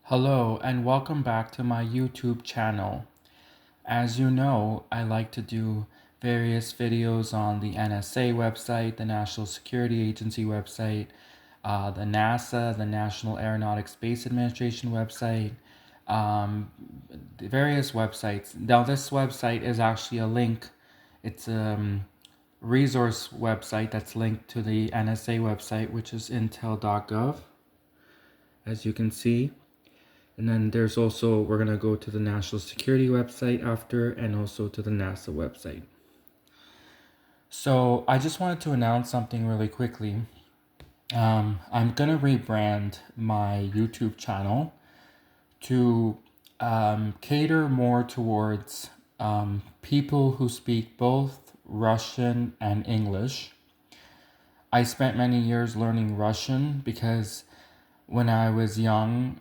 Hello and welcome back to my YouTube channel. As you know, I like to do various videos on the NSA website, the National Security Agency website, the NASA, the National Aeronautics Space Administration website, um, the various websites. Now this website is actually a link. It's a resource website that's linked to the NSA website, which is intel.gov, as you can see. And then there's also, we're going to go to the National Security website after, and also to the NASA website. So I just wanted to announce something really quickly. I'm going to rebrand my YouTube channel to cater more towards people who speak both Russian and English. I spent many years learning Russian because when I was young,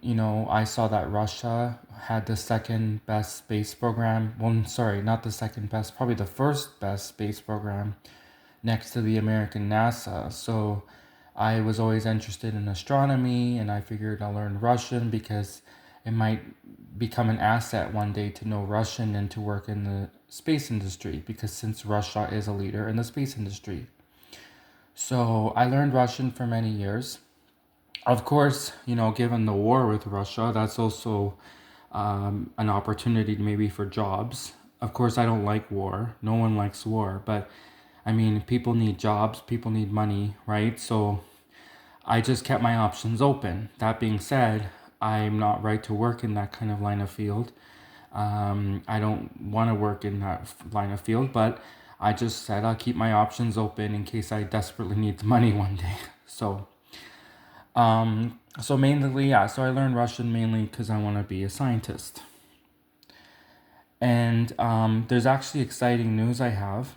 I saw that Russia had the second best space program. Well, sorry, not the second best, probably the first best space program next to the American NASA. So I was always interested in astronomy, and I figured I'll learn Russian because it might become an asset one day to know Russian and to work in the space industry, because since Russia is a leader in the space industry. So I learned Russian for many years. Of course, given the war with Russia, that's also an opportunity maybe for jobs. Of course, I don't like war. No one likes war. But I mean, people need jobs, people need money, right? So I just kept my options open. That being said, I'm not right to work in that kind of line of field. I don't want to work in that line of field, but I just said I'll keep my options open in case I desperately need the money one day. So mainly, yeah, so I learned Russian mainly because I want to be a scientist. And there's actually exciting news I have.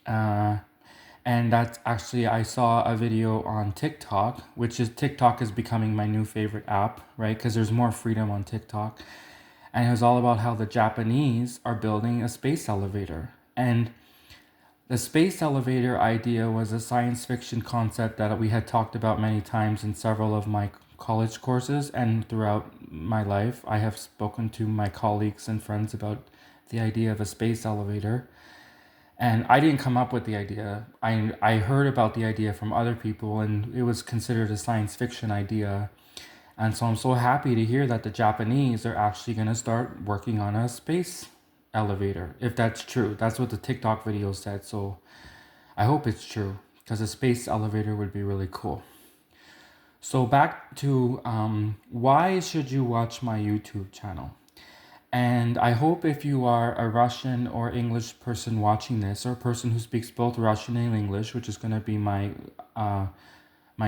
And that's actually, I saw a video on TikTok, which is TikTok is becoming my new favorite app, right? Because there's more freedom on TikTok. And it was all about how the Japanese are building a space elevator. And the space elevator idea was a science fiction concept that we had talked about many times in several of my college courses, and throughout my life, I have spoken to my colleagues and friends about the idea of a space elevator. And I didn't come up with the idea. I heard about the idea from other people, and it was considered a science fiction idea. And so I'm so happy to hear that the Japanese are actually going to start working on a space elevator, if that's true. That's what the TikTok video said. So I hope it's true, because a space elevator would be really cool. So back to why should you watch my YouTube channel? And I hope if you are a Russian or English person watching this, or a person who speaks both Russian and English, which is going to be my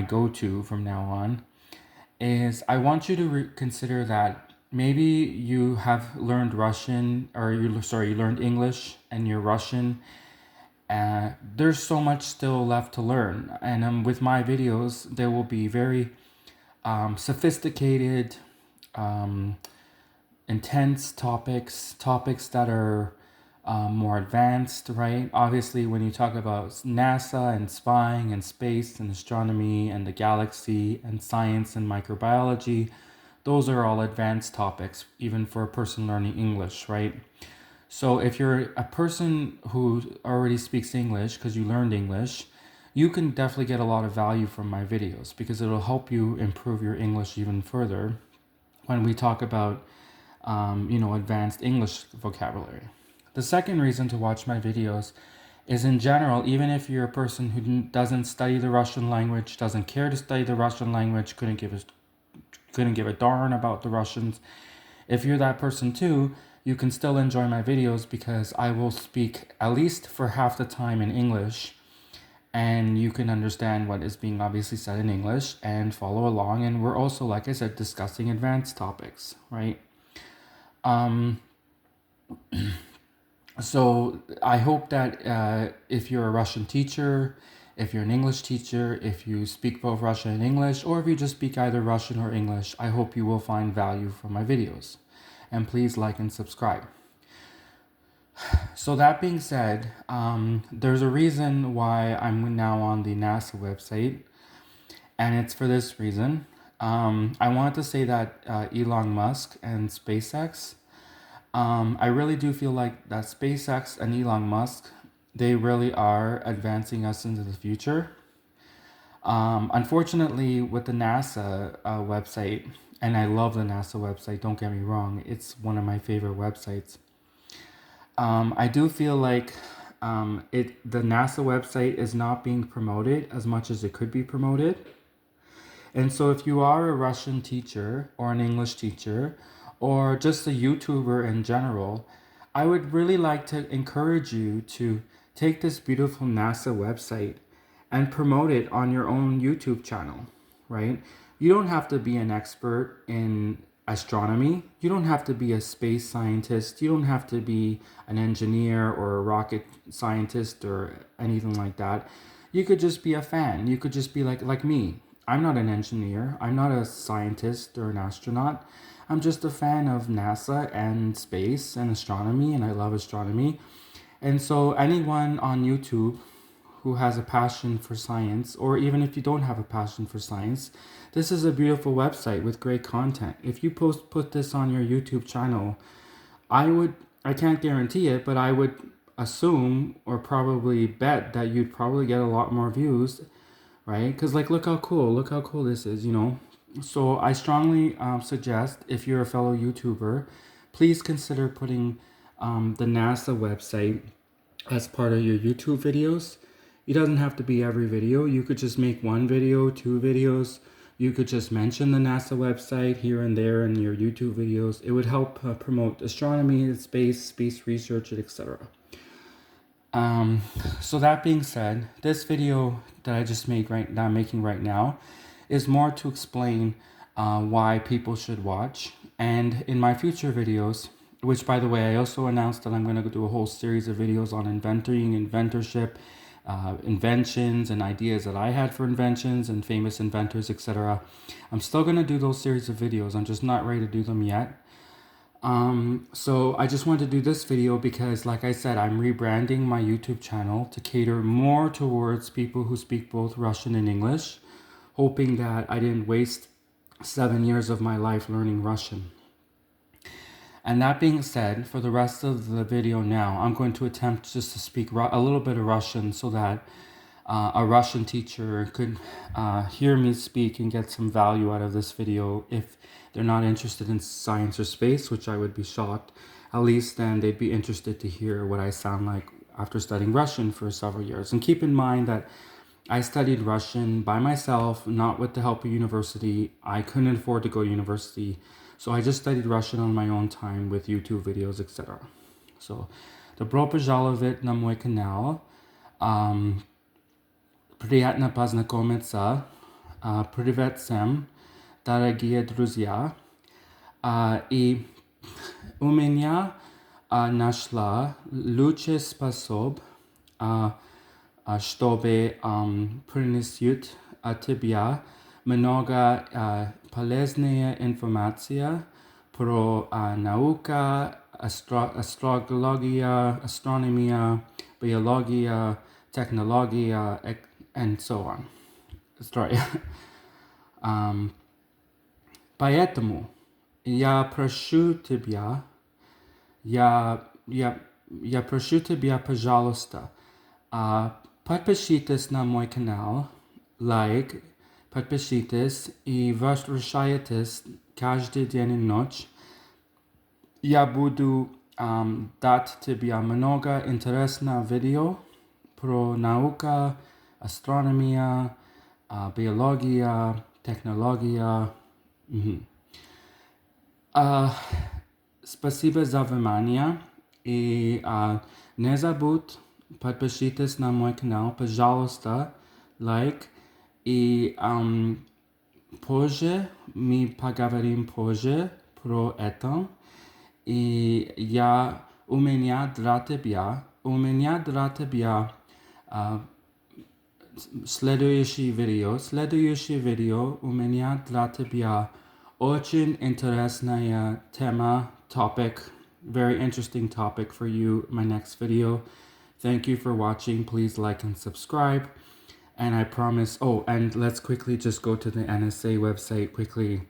go-to from now on, is I want you to consider that maybe you have learned Russian, or you learned English and you're Russian. There's so much still left to learn, and with my videos, there will be very sophisticated, um, intense topics that are more advanced, right? Obviously, when you talk about NASA and spying and space and astronomy and the galaxy and science and microbiology, those are all advanced topics, even for a person learning English, right? So if you're a person who already speaks English because you learned English, you can definitely get a lot of value from my videos, because it'll help you improve your English even further when we talk about advanced English vocabulary. The second reason to watch my videos is, in general, even if you're a person who doesn't study the Russian language, doesn't care to study the Russian language, couldn't give a darn about the Russians, if you're that person too, you can still enjoy my videos, because I will speak at least for half the time in English, and you can understand what is being obviously said in English and follow along. And we're also, like I said, discussing advanced topics, right? So I hope that if you're a Russian teacher, if you're an English teacher, if you speak both Russian and English, or if you just speak either Russian or English, I hope you will find value from my videos. And please like and subscribe. So that being said, there's a reason why I'm now on the NASA website, and it's for this reason. I wanted to say that Elon Musk and SpaceX. I really do feel like that SpaceX and Elon Musk, they really are advancing us into the future. Unfortunately, with the NASA website, and I love the NASA website, don't get me wrong, it's one of my favorite websites. I do feel like the NASA website is not being promoted as much as it could be promoted. And so, if you are a Russian teacher or an English teacher or just a YouTuber in general, I would really like to encourage you to take this beautiful NASA website and promote it on your own YouTube channel, right? You don't have to be an expert in astronomy. You don't have to be a space scientist. You don't have to be an engineer or a rocket scientist or anything like that. You could just be a fan. You could just be like me. I'm not an engineer. I'm not a scientist or an astronaut. I'm just a fan of NASA and space and astronomy, and I love astronomy. And so, anyone on YouTube who has a passion for science, or even if you don't have a passion for science, this is a beautiful website with great content. If you put this on your YouTube channel, I can't guarantee it, but I would assume or probably bet that you'd probably get a lot more views, right? Because like, look how cool this is, you know. So I strongly suggest, if you're a fellow YouTuber, please consider putting the NASA website as part of your YouTube videos. It doesn't have to be every video. You could just make one video, two videos. You could just mention the NASA website here and there in your YouTube videos. It would help promote astronomy, space research, etc. So that being said, this video that I'm making right now, is more to explain why people should watch. And in my future videos, which by the way, I also announced that I'm going to do a whole series of videos on inventorship, inventions and ideas that I had for inventions and famous inventors, etc. I'm still going to do those series of videos. I'm just not ready to do them yet. So I just wanted to do this video because, like I said, I'm rebranding my YouTube channel to cater more towards people who speak both Russian and English, hoping that I didn't waste 7 years of my life learning Russian. And that being said, for the rest of the video now, I'm going to attempt just to speak a little bit of Russian so that a Russian teacher could hear me speak and get some value out of this video. If they're not interested in science or space, which I would be shocked, at least then they'd be interested to hear what I sound like after studying Russian for several years. And keep in mind that I studied Russian by myself, not with the help of university. I couldn't afford to go to university, so I just studied Russian on my own time with YouTube videos, etc. So, добро пожаловать на мой канал. Приятно познакомиться. Привет всем, дорогие друзья. И у меня нашла лучший способ, чтобы принесет тебе много полезная информация про наука, астрология, астрономия, биология, технология, and so on. Sorry. Поэтому я прошу тебя, я прошу тебя, пожалуйста, подпишитесь на мой канал, лайк, подпишитесь и возвращайтесь каждый день и ночь. Я буду дать тебе много интересных видео про науку, астрономия, биология, технология. Спасибо за внимание. И не забудь подпишитесь на мой канал, пожалуйста, лайк. И позже мы поговорим позже про это. И у меня для тебя следующее видео у меня для тебя очень интересная тема, topic, very interesting topic for you, my next video. Thank you for watching. Please like and subscribe. And I promise, oh, and let's quickly just go to the NSA website quickly,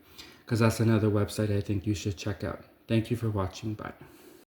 because that's another website I think you should check out. Thank you for watching. Bye.